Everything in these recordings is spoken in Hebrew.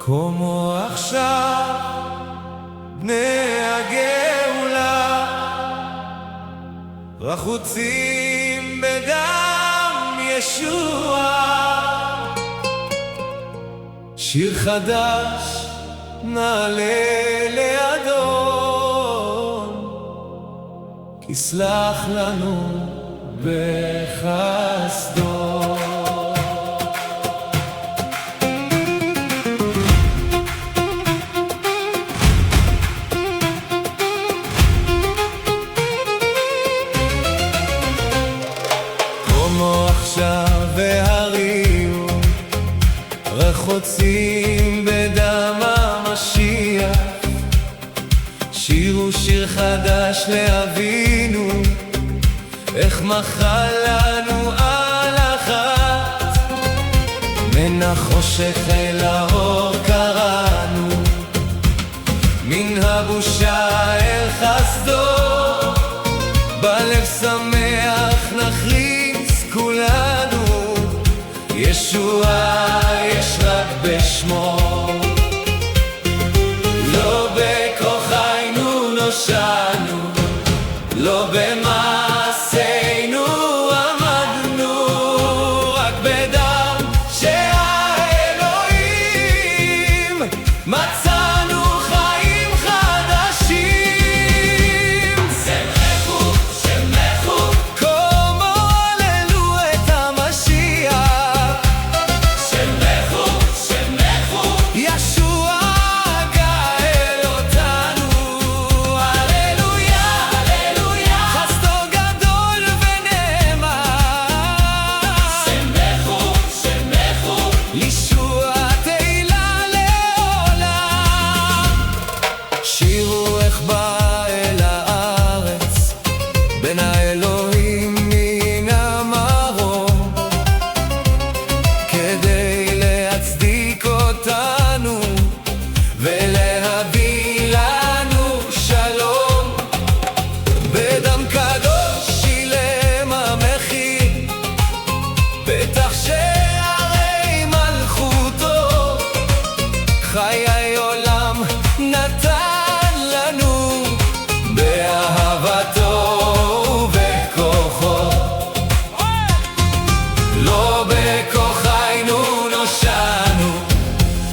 כמו עכשיו בני הגאולה רחוצים בדם ישוע, שיר חדש נעלה לאדון, כי סלח לנו בחסדו. כמו עכשיו והריעו רחוצים בדם המשיח, שירו שיר חדש לאבינו, איך מחל לנו על אחת, מן החושך אל האור קראנו, מן הבושה אל חסדו, בלב שמח נכריז כולנו, ישועה יש רק בשמו. לא בכוחנו נושענו, לא במעשינו עמדנו, רק בדם שהאלוהים מצאנו חיים חדשים. שמחו, שמחו, כמו הללו את המשיח. שמחו, שמחו, ישוע גאל אותנו. הללויה, הללויה, חסדו גדול ונאמן. שמחו, שמחו, ישוע תהילה לעולם. שירו איך בא אל הארץ בין האלוהים מן המרום, כדי להצדיק אותנו ולהביא לנו שלום. בדם קדוש שילם המחיר, פתח שערי מלכותו, חיי עולם נתן לנו באהבתו ובכוחו. לא בכוחנו נושענו,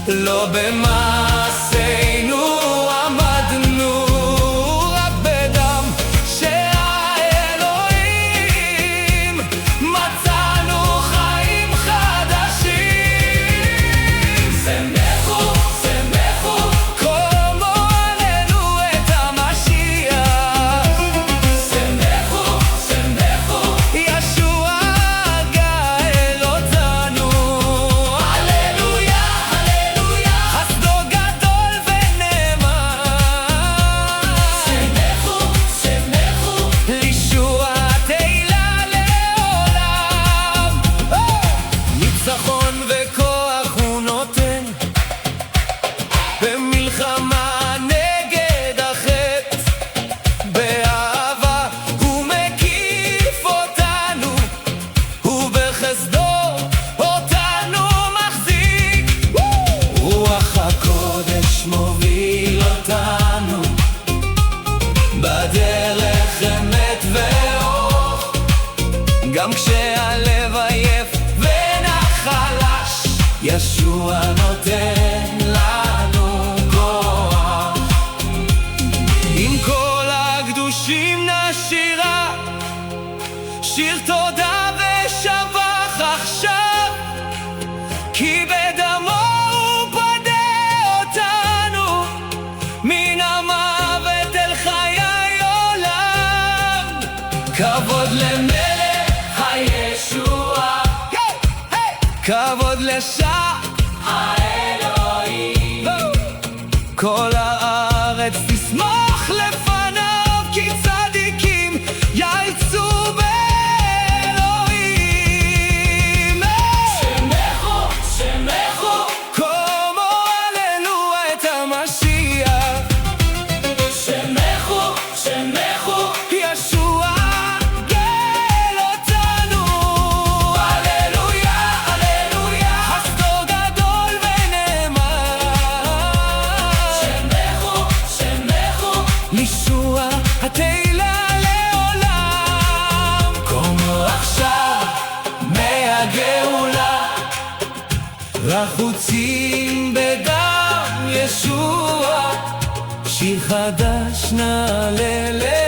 לא במעשינו עמדנו, רק בדם שהאלוהים מצאנו חיים חדשים. שמחו, שמחו, כמו עלינו את המשיח. שמחו, שמחו, ישוע גאל אותנו. הללויה, הללויה, חסדו גדול ונאמן. שמחו, שמחו, לישוע תהילה לעולם. ניצחון וכוח הוא נותן במלחמה נגד החטא, באהבה הוא מקיף אותנו, ובחסדו אותנו מחזיק. רוח הקודש מוביל אותנו בדרך אמת ואור, גם כשהלב עייף ונחלש, ישוע נותן לנו כוח. עם כל הקדושים נשירה שיר תודה ושבח עכשיו, כי בדמו הוא פדה אותנו מן המוות אל חיי עולם. כבוד למלך הישועה, כבוד לשע האלוהים, כל הארץ תשמח לפניו, כי צדיקים יעצו באלוהים. שמחו, שמחו, כמו עלינו את המשיח. שמחו, שמחו, ישוע גאל אותנו. הללויה, הללויה, חסדו גדול ונאמן. לחוצים בדם ישוע, שיר חדש נעלה